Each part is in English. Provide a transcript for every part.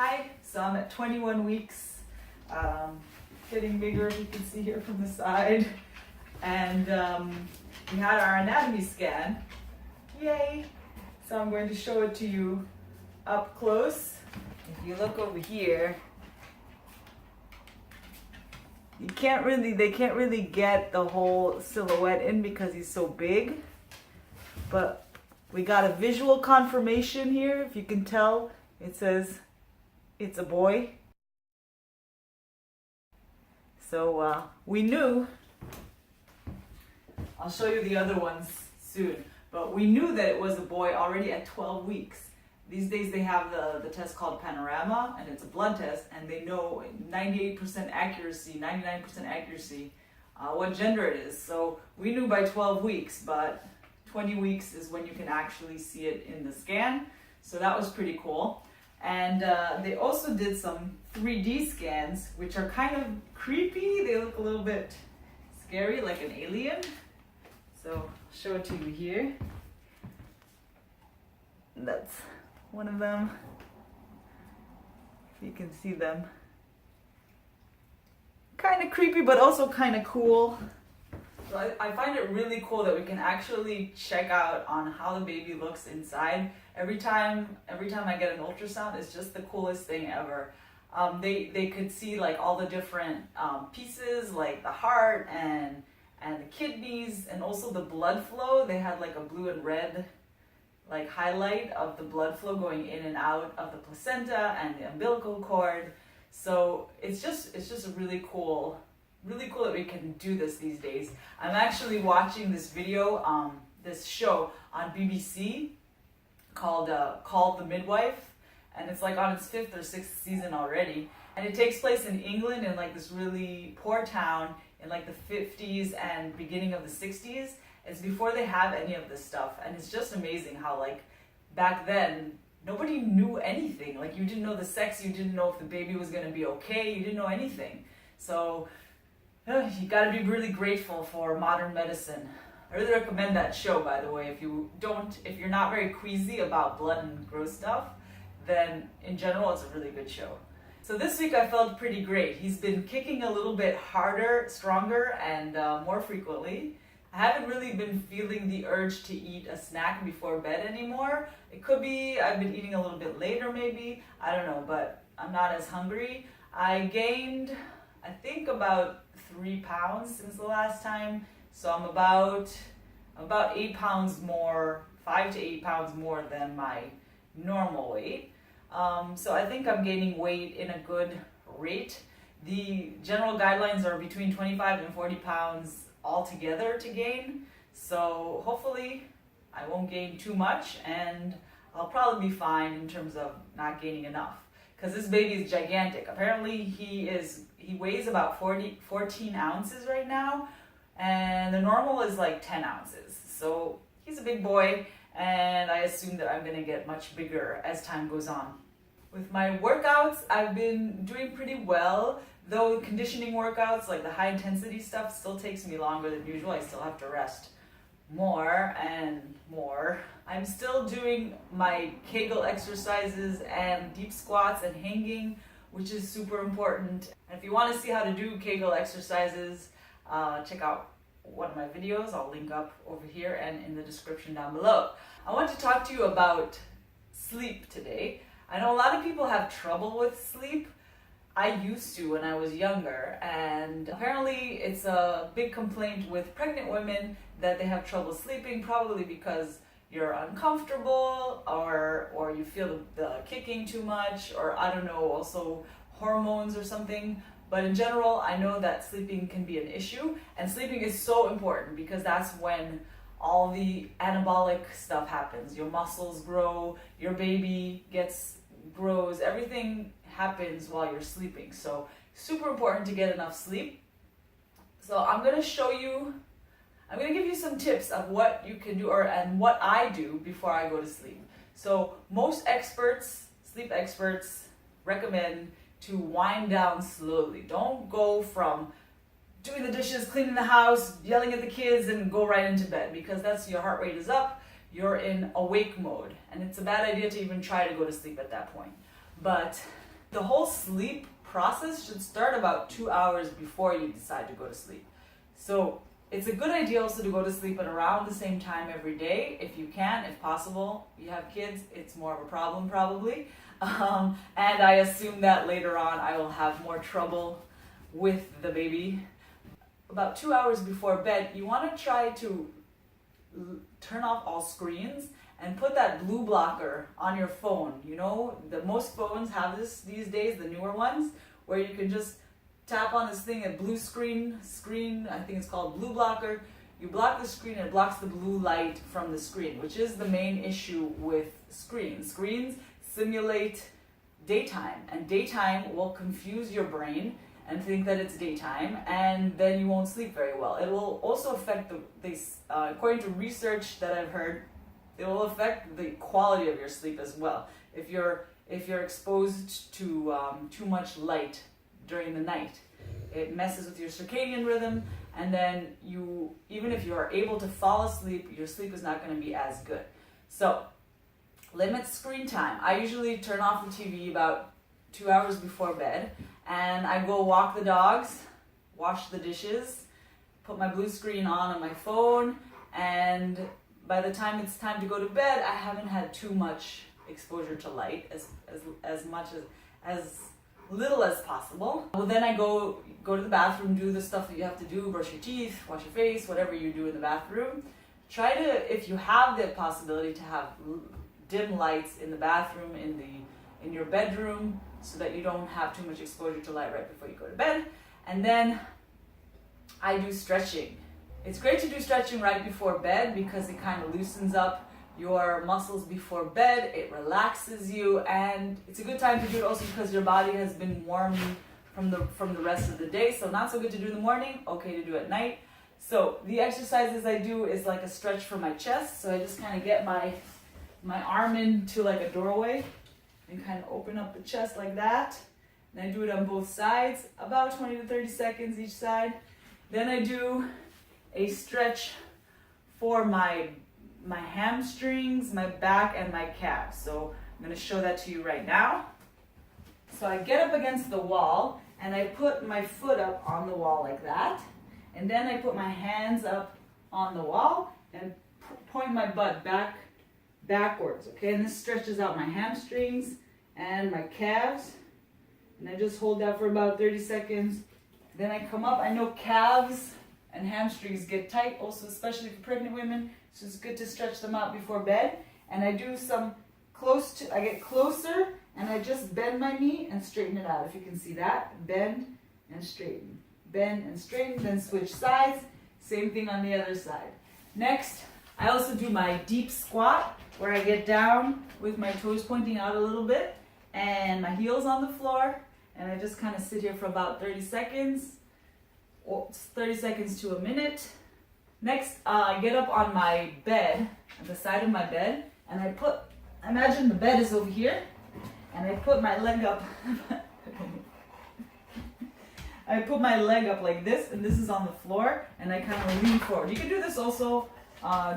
Hi, so I'm at 21 weeks, getting bigger, if you can see here from the side, and we had our anatomy scan. Yay! So I'm going to show it to you up close. If you look over here, they can't really get the whole silhouette in because he's so big, but we got a visual confirmation here. If you can tell, it says it's a boy. So we knew, I'll show you the other ones soon, but we knew that it was a boy already at 12 weeks. These days they have the test called Panorama, and it's a blood test, and they know 98% accuracy, 99% accuracy, what gender it is. So we knew by 12 weeks, but 20 weeks is when you can actually see it in the scan. So that was pretty cool. And they also did some 3D scans, which are kind of creepy. They look a little bit scary, like an alien. So I'll show it to you here. That's one of them. If you can see them. Kind of creepy, but also kind of cool. So I find it really cool that we can actually check out on how the baby looks inside. Every time I get an ultrasound, it's just the coolest thing ever. They could see like all the different pieces, like the heart and the kidneys, and also the blood flow. They had like a blue and red like highlight of the blood flow going in and out of the placenta and the umbilical cord. So it's just a really cool that we can do this these days. I'm actually watching this video, this show on BBC called the Midwife, and it's like on its 5th or 6th season already, and it takes place in England, in like this really poor town in like the 50s and beginning of the 60s. It's before they have any of this stuff, and it's just amazing how like back then nobody knew anything. Like you didn't know the sex, you didn't know if the baby was going to be okay, you didn't know anything. So you got to be really grateful for modern medicine. I really recommend that show, by the way. If you're not very queasy about blood and gross stuff, then in general it's a really good show. So this week I felt pretty great. He's been kicking a little bit harder, stronger, and more frequently. I haven't really been feeling the urge to eat a snack before bed anymore. It could be I've been eating a little bit later maybe, I don't know, but I'm not as hungry. I gained, I think, about 3 pounds since the last time. So I'm about 8 pounds more, 5 to 8 pounds more than my normal weight. So I think I'm gaining weight in a good rate. The general guidelines are between 25 and 40 pounds altogether to gain. So hopefully I won't gain too much, and I'll probably be fine in terms of not gaining enough. Because this baby is gigantic. Apparently he weighs about 14 ounces right now, and the normal is like 10 ounces. So he's a big boy, and I assume that I'm gonna get much bigger as time goes on. With my workouts, I've been doing pretty well, though conditioning workouts, like the high intensity stuff, still takes me longer than usual. I still have to rest more and more. I'm still doing my Kegel exercises and deep squats and hanging, which is super important. And if you want to see how to do Kegel exercises, check out one of my videos. I'll link up over here and in the description down below. I want to talk to you about sleep today. I know a lot of people have trouble with sleep. I used to when I was younger, and apparently it's a big complaint with pregnant women that they have trouble sleeping, probably because you're uncomfortable or you feel the kicking too much, or I don't know, also hormones or something. But in general, I know that sleeping can be an issue, and sleeping is so important because that's when all the anabolic stuff happens. Your muscles grow, your baby grows, everything happens while you're sleeping. So super important to get enough sleep. So I'm going to give you some tips of what you can do and what I do before I go to sleep. So most sleep experts recommend to wind down slowly. Don't go from doing the dishes, cleaning the house, yelling at the kids, and go right into bed, because that's your heart rate is up, you're in awake mode, and it's a bad idea to even try to go to sleep at that point. But The whole sleep process should start about 2 hours before you decide to go to sleep. So it's a good idea also to go to sleep at around the same time every day, if you can, if possible. You have kids, it's more of a problem probably. And I assume that later on I will have more trouble with the baby. About 2 hours before bed, you want to try to turn off all screens and put that blue blocker on your phone. You know, most phones have this these days, the newer ones, where you can just tap on this thing, a blue screen, I think it's called blue blocker. You block the screen and it blocks the blue light from the screen, which is the main issue with screens. Screens simulate daytime, and daytime will confuse your brain and think that it's daytime, and then you won't sleep very well. It will also affect according to research that I've heard, it will affect the quality of your sleep as well. If you're exposed to too much light during the night, it messes with your circadian rhythm, and then even if you are able to fall asleep, your sleep is not going to be as good. So limit screen time. I usually turn off the TV about 2 hours before bed, and I go walk the dogs, wash the dishes, put my blue screen on my phone, and by the time it's time to go to bed, I haven't had too much exposure to light, as little as possible. Well, then I go to the bathroom, do the stuff that you have to do, brush your teeth, wash your face, whatever you do in the bathroom. Try to, if you have the possibility, to have dim lights in the bathroom, in your bedroom, so that you don't have too much exposure to light right before you go to bed. And then I do stretching. It's great to do stretching right before bed because it kind of loosens up your muscles before bed, it relaxes you, and it's a good time to do it also because your body has been warmed from the rest of the day. So not so good to do in the morning, okay to do at night. So the exercises I do is like a stretch for my chest. So I just kind of get my arm into like a doorway and kind of open up the chest like that. And I do it on both sides, about 20 to 30 seconds each side. Then I do a stretch for my hamstrings, my back, and my calves. So I'm going to show that to you right now. So I get up against the wall and I put my foot up on the wall like that. And then I put my hands up on the wall and point my butt backwards, okay? And this stretches out my hamstrings and my calves. And I just hold that for about 30 seconds. Then I come up. I know calves and hamstrings get tight, also especially for pregnant women. So it's good to stretch them out before bed. And I do I get closer and I just bend my knee and straighten it out. If you can see that, bend and straighten. Bend and straighten, then switch sides. Same thing on the other side. Next, I also do my deep squat where I get down with my toes pointing out a little bit and my heels on the floor. And I just kind of sit here for about 30 seconds, or 30 seconds to a minute. Next, I get up on my bed, at the side of my bed, and imagine the bed is over here, and I put my leg up. I put my leg up like this, and this is on the floor, and I kind of lean forward. You can do this also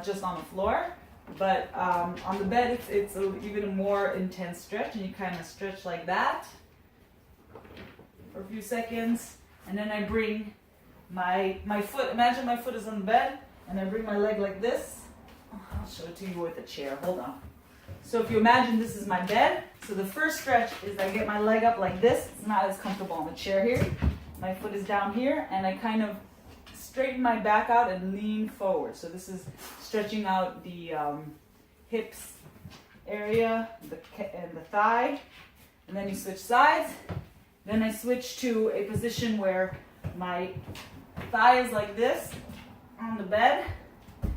just on the floor, but on the bed, it's even a more intense stretch, and you kind of stretch like that for a few seconds, and then I bring my foot, imagine my foot is on the bed, and I bring my leg like this. I'll show it to you with a chair, hold on. So if you imagine this is my bed, so the first stretch is I get my leg up like this. It's not as comfortable on the chair here. My foot is down here, and I kind of straighten my back out and lean forward. So this is stretching out the hips area and the thigh, and then you switch sides. Then I switch to a position where my thigh is like this on the bed. I'm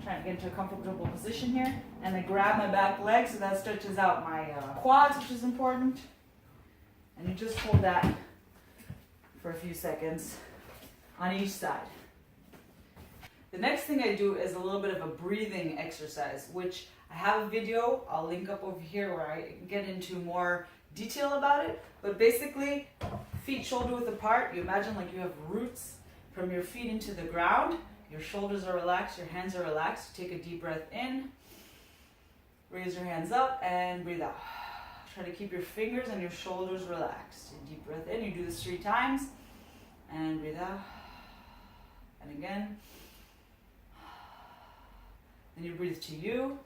trying to get into a comfortable position here. And I grab my back leg, so that stretches out my quads, which is important. And you just hold that for a few seconds on each side. The next thing I do is a little bit of a breathing exercise, which I have a video I'll link up over here where I get into more detail about it. But basically, feet shoulder width apart. You imagine like you have roots from your feet into the ground. Your shoulders are relaxed, your hands are relaxed. Take a deep breath in, raise your hands up, and breathe out. Try to keep your fingers and your shoulders relaxed. Deep breath in. You do this 3 times. And breathe out. And again. Then you breathe to you.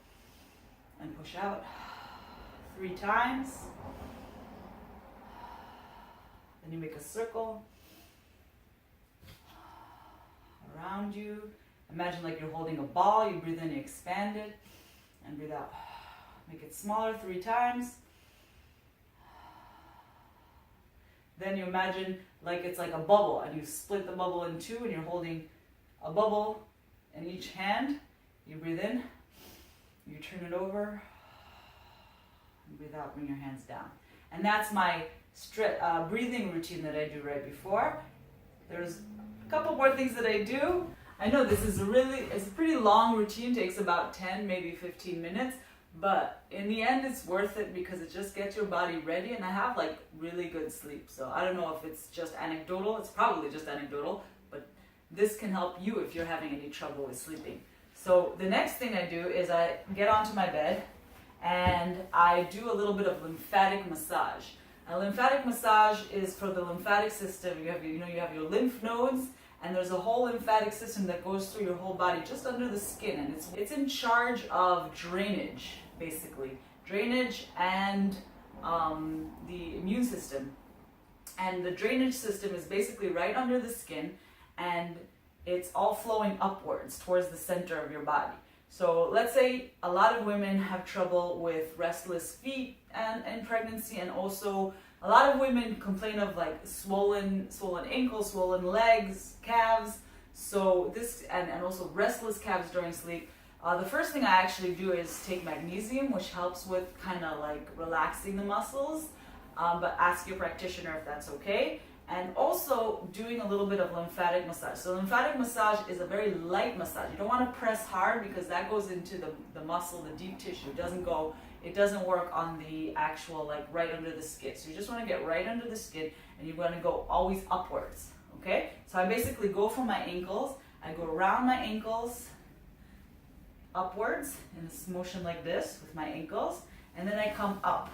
And push out. 3 times. Then you make a circle around you. Imagine like you're holding a ball. You breathe in, you expand it. And breathe out. Make it smaller 3 times. Then you imagine like it's like a bubble and you split the bubble in 2 and you're holding a bubble in each hand. You breathe in, you turn it over, and breathe out, bring your hands down. And that's my breathing routine that I do right before. There's a couple more things that I do. I know this is it's a pretty long routine, takes about 10, maybe 15 minutes. But in the end, it's worth it because it just gets your body ready, and I have like really good sleep. So I don't know if it's just anecdotal. It's probably just anecdotal, but this can help you if you're having any trouble with sleeping. So the next thing I do is I get onto my bed and I do a little bit of lymphatic massage. A lymphatic massage is for the lymphatic system. You have your lymph nodes, and there's a whole lymphatic system that goes through your whole body just under the skin, and it's in charge of drainage. Basically, drainage and the immune system. And the drainage system is basically right under the skin, and it's all flowing upwards towards the center of your body. So let's say a lot of women have trouble with restless feet and in pregnancy, and also a lot of women complain of like swollen ankles, swollen legs, calves. So this and also restless calves during sleep. The first thing I actually do is take magnesium, which helps with kind of like relaxing the muscles, but ask your practitioner if that's okay. And also doing a little bit of lymphatic massage. So lymphatic massage is a very light massage. You don't want to press hard because that goes into the muscle, the deep tissue. It doesn't work on the actual like right under the skin. So you just want to get right under the skin, and you want to go always upwards, okay? So I basically go from my ankles, I go around my ankles, upwards in this motion like this with my ankles, and then I come up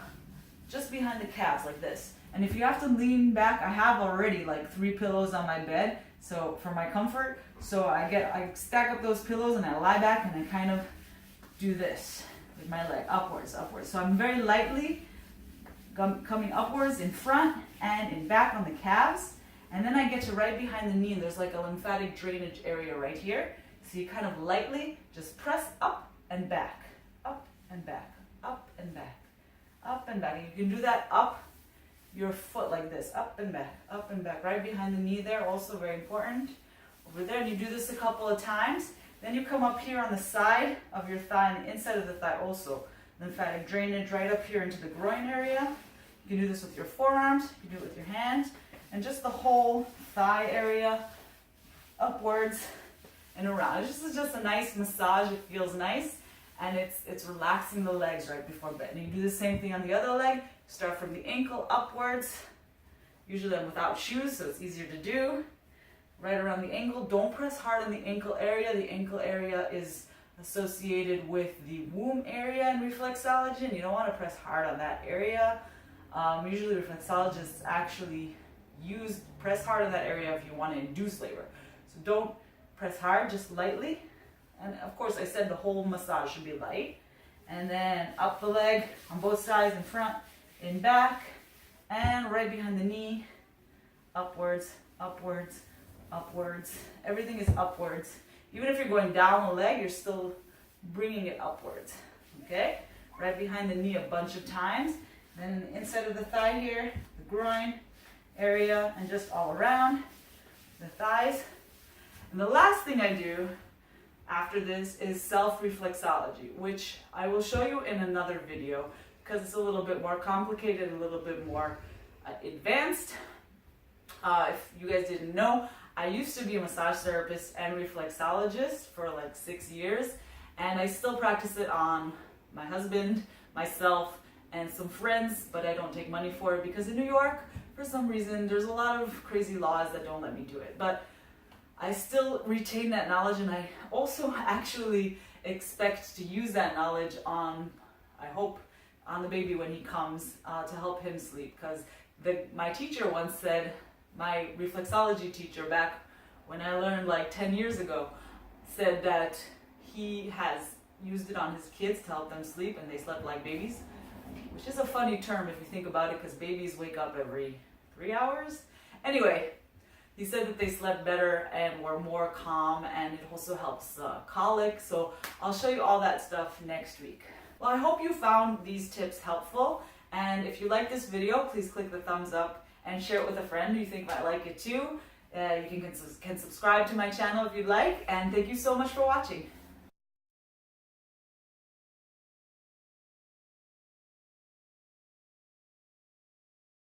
just behind the calves like this. And if you have to lean back, I have already like 3 pillows on my bed, so for my comfort. So I stack up those pillows and I lie back and I kind of do this with my leg upwards. So I'm very lightly coming upwards in front and in back on the calves, and then I get to right behind the knee, and there's like a lymphatic drainage area right here. So you kind of lightly just press up and back, up and back, up and back, up and back. And you can do that up your foot like this, up and back, right behind the knee there, also very important. Over there, and you do this a couple of times. Then you come up here on the side of your thigh and the inside of the thigh also. Lymphatic drainage right up here into the groin area. You can do this with your forearms, you can do it with your hands, and just the whole thigh area, upwards and around. This is just a nice massage. It feels nice, and it's relaxing the legs right before bed. And you do the same thing on the other leg. Start from the ankle upwards. Usually I'm without shoes, so it's easier to do. Right around the ankle. Don't press hard on the ankle area. The ankle area is associated with the womb area in reflexology, and you don't want to press hard on that area. Usually reflexologists actually press hard on that area if you want to induce labor. So don't press hard, just lightly. And of course, I said the whole massage should be light. And then up the leg on both sides, in front, in back, and right behind the knee, upwards, upwards, upwards. Everything is upwards. Even if you're going down the leg, you're still bringing it upwards, okay? Right behind the knee a bunch of times. Then inside of the thigh here, the groin area, and just all around the thighs. And the last thing I do after this is self-reflexology, which I will show you in another video because it's a little bit more complicated, a little bit more advanced. If you guys didn't know, I used to be a massage therapist and reflexologist for like 6 years, and I still practice it on my husband, myself, and some friends, but I don't take money for it because in New York, for some reason, there's a lot of crazy laws that don't let me do it. But I still retain that knowledge, and I also actually expect to use that knowledge on, I hope, on the baby when he comes to help him sleep. Because my teacher once said, my reflexology teacher back when I learned like 10 years ago, said that he has used it on his kids to help them sleep and they slept like babies, which is a funny term if you think about it, because babies wake up every 3 hours. Anyway, he said that they slept better and were more calm, and it also helps colic. So I'll show you all that stuff next week. Well, I hope you found these tips helpful, and if you like this video, please click the thumbs up and share it with a friend who you think might like it too. You can subscribe to my channel if you'd like, and thank you so much for watching.